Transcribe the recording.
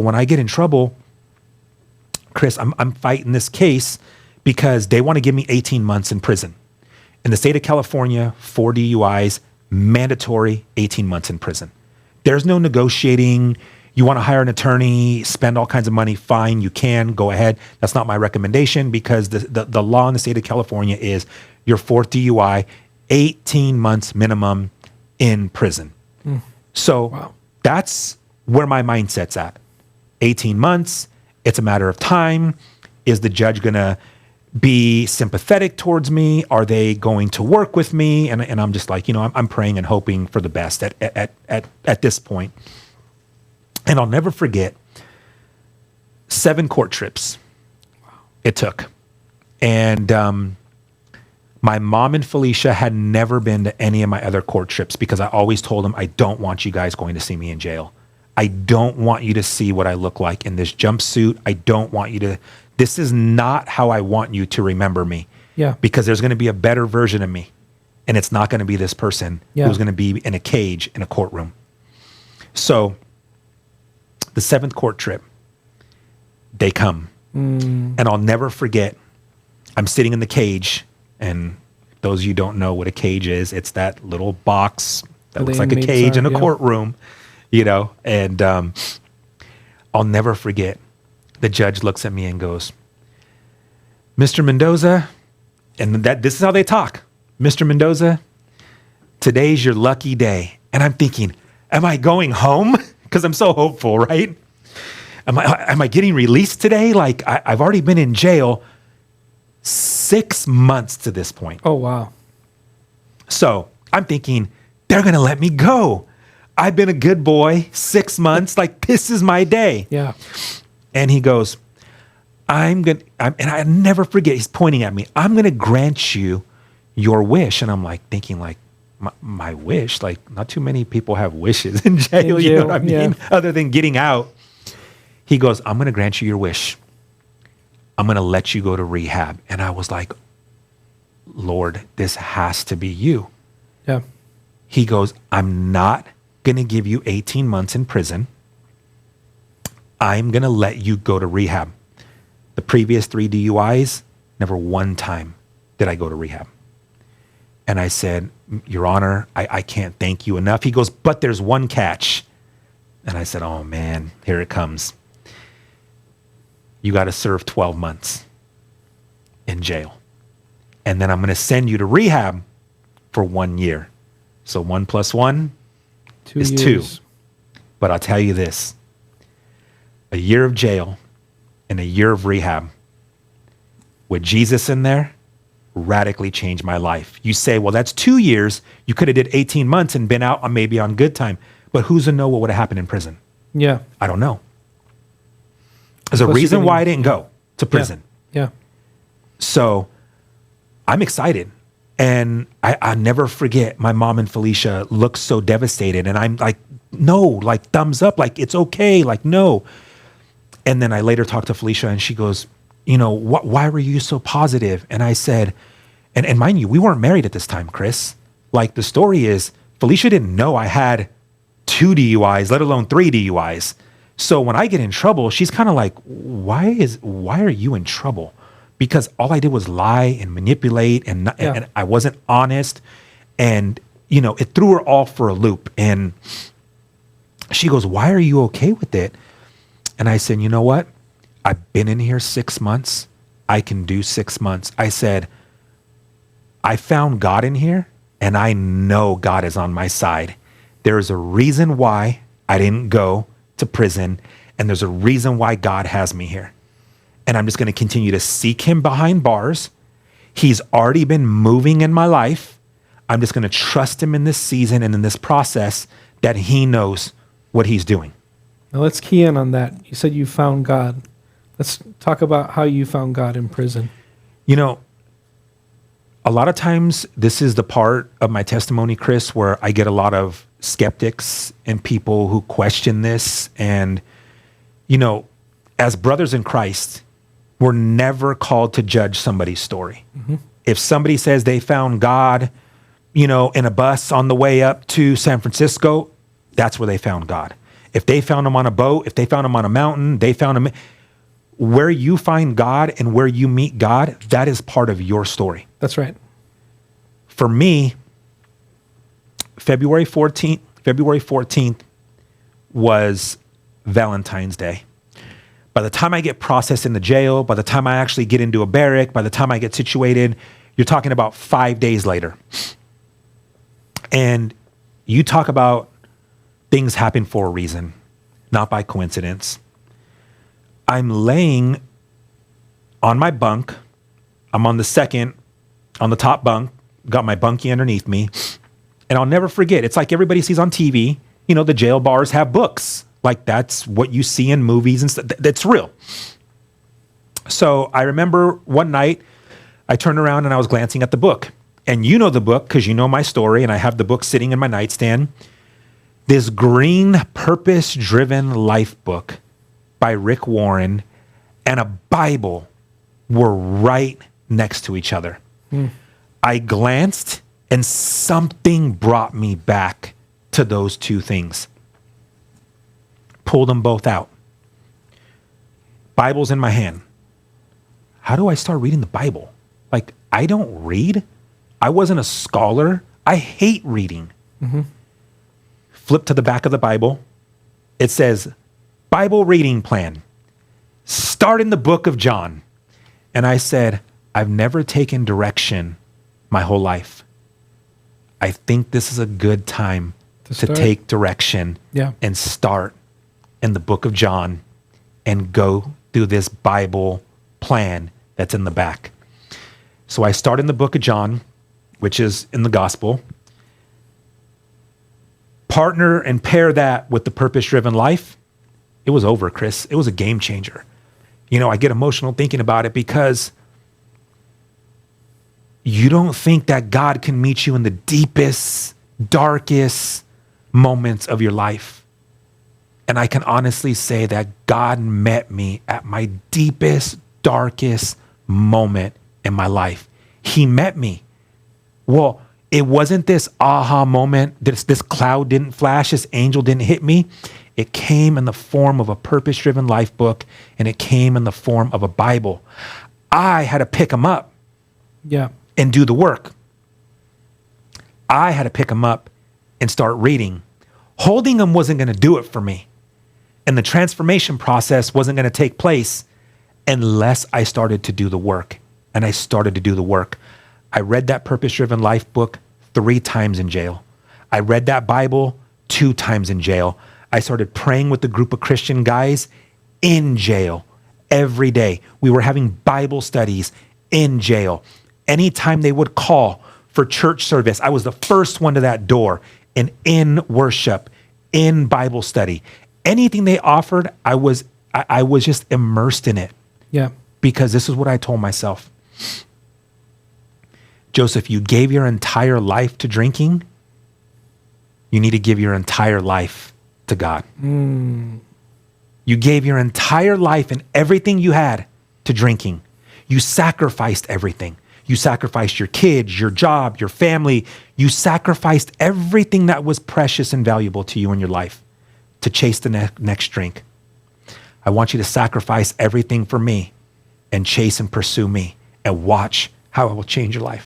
When I get in trouble, Kris, I'm fighting this case because they want to give me 18 months in prison. In the state of California, 4 DUIs, mandatory 18 months in prison. There's no negotiating. You want to hire an attorney, spend all kinds of money, fine, you can, go ahead. That's not my recommendation because the law in the state of California is your 4th DUI, 18 months minimum in prison. So that's where my mindset's at. 18 months, it's a matter of time. Is the judge going to be sympathetic towards me? Are they going to work with me? And I'm just like, I'm praying and hoping for the best at this point. And I'll never forget 7 court trips it took. And my mom and Felicia had never been to any of my other court trips because I always told them, I don't want you guys going to see me in jail. I don't want you to see what I look like in this jumpsuit. I don't want you to, this is not how I want you to remember me. Yeah. Because there's going to be a better version of me. And it's not going to be this person who's going to be in a cage in a courtroom. So the 7th court trip, they come. And I'll never forget, I'm sitting in the cage. And those of you who don't know what a cage is, it's that little box that looks like a cage in a courtroom, and I'll never forget. The judge looks at me and goes, Mr. Mendoza, and this is how they talk. Mr. Mendoza, today's your lucky day. And I'm thinking, am I going home? Because I'm so hopeful, right? Am I getting released today? Like I've already been in jail 6 months to this point. Oh, wow. So I'm thinking, they're going to let me go. I've been a good boy 6 months. Like, this is my day. Yeah. And he goes, and I never forget, he's pointing at me, I'm going to grant you your wish. And I'm like thinking like, my wish? Like, not too many people have wishes in jail, you know what I mean? Other than getting out. He goes, I'm going to grant you your wish. I'm going to let you go to rehab. And I was like, Lord, this has to be you. Yeah. He goes, I'm not going to give you 18 months in prison. I'm going to let you go to rehab. The previous 3 DUIs, never one time did I go to rehab. And I said, Your Honor, I can't thank you enough. He goes, but there's one catch. And I said, oh man, here it comes. You got to serve 12 months in jail. And then I'm going to send you to rehab for 1 year. So 1 + 1 is 2. But I'll tell you this, a year of jail and a year of rehab with Jesus in there radically changed my life. You say, well, that's 2 years. You could have did 18 months and been out maybe on good time. But who's to know what would have happened in prison? Yeah. I don't know. There's a reason why I didn't go to prison. Yeah. So I'm excited. And I never forget, my mom and Felicia looked so devastated. And I'm like, no, like thumbs up, like it's okay, like no. And then I later talked to Felicia and she goes, why were you so positive? And I said, and mind you, we weren't married at this time, Kris. Like the story is, Felicia didn't know I had 2 DUIs, let alone 3 DUIs. So when I get in trouble, she's kind of like, why are you in trouble? Because all I did was lie and manipulate and I wasn't honest. And, it threw her all for a loop. And she goes, why are you okay with it? And I said, you know what? I've been in here 6 months. I can do 6 months. I said, I found God in here and I know God is on my side. There's a reason why I didn't go to prison, and there's a reason why God has me here. And I'm just going to continue to seek him behind bars. He's already been moving in my life. I'm just going to trust him in this season and in this process that he knows what he's doing. Now let's key in on that. You said you found God. Let's talk about how you found God in prison. A lot of times this is the part of my testimony, Kris, where I get a lot of skeptics and people who question this. And, as brothers in Christ, we're never called to judge somebody's story. Mm-hmm. If somebody says they found God, in a bus on the way up to San Francisco, that's where they found God. If they found him on a boat, if they found him on a mountain, they found him. Where you find God and where you meet God, that is part of your story. That's right. For me, February 14th was Valentine's Day. By the time I get processed into jail, by the time I actually get into a barrack, by the time I get situated, you're talking about 5 days later. And you talk about things happen for a reason, not by coincidence. I'm laying on my bunk. I'm on the top bunk, got my bunkie underneath me. And I'll never forget, it's like everybody sees on TV, you know, the jail bars have books. Like that's what you see in movies and stuff. That's real. So I remember one night I turned around and I was glancing at the book. And you know the book because you know my story, and I have the book sitting in my nightstand. This green purpose-driven life book by Rick Warren and a Bible were right next to each other. I glanced and something brought me back to those two things. Pulled them both out. Bible's in my hand. How do I start reading the Bible? Like, I don't read. I wasn't a scholar. I hate reading. Flip to the back of the Bible. It says, Bible reading plan. Start in the book of John. And I said, I've never taken direction my whole life. I think this is a good time to take direction and start in the book of John and go through this Bible plan that's in the back. So I start in the book of John, which is in the gospel. Partner and pair that with the purpose-driven life. It was over, Kris. It was a game changer. You know, I get emotional thinking about it because you don't think that God can meet you in the deepest, darkest moments of your life. And I can honestly say that God met me at my deepest, darkest moment in my life. He met me. Well, it wasn't this aha moment, this cloud didn't flash, this angel didn't hit me. It came in the form of a purpose-driven life book, and it came in the form of a Bible. I had to pick him up and do the work. I had to pick him up and start reading. Holding him wasn't going to do it for me. And the transformation process wasn't going to take place unless I started to do the work. And I started to do the work. I read that purpose-driven life book 3 times in jail. I read that Bible 2 times in jail. I started praying with a group of Christian guys in jail every day. We were having Bible studies in jail. Anytime they would call for church service, I was the first one to that door, and in worship, in Bible study. Anything they offered, I was just immersed in it. Yeah. Because this is what I told myself. Joseph, you gave your entire life to drinking. You need to give your entire life to God. You gave your entire life and everything you had to drinking. You sacrificed everything. You sacrificed your kids, your job, your family. You sacrificed everything that was precious and valuable to you in your life to chase the next drink. I want you to sacrifice everything for me and chase and pursue me and watch how it will change your life.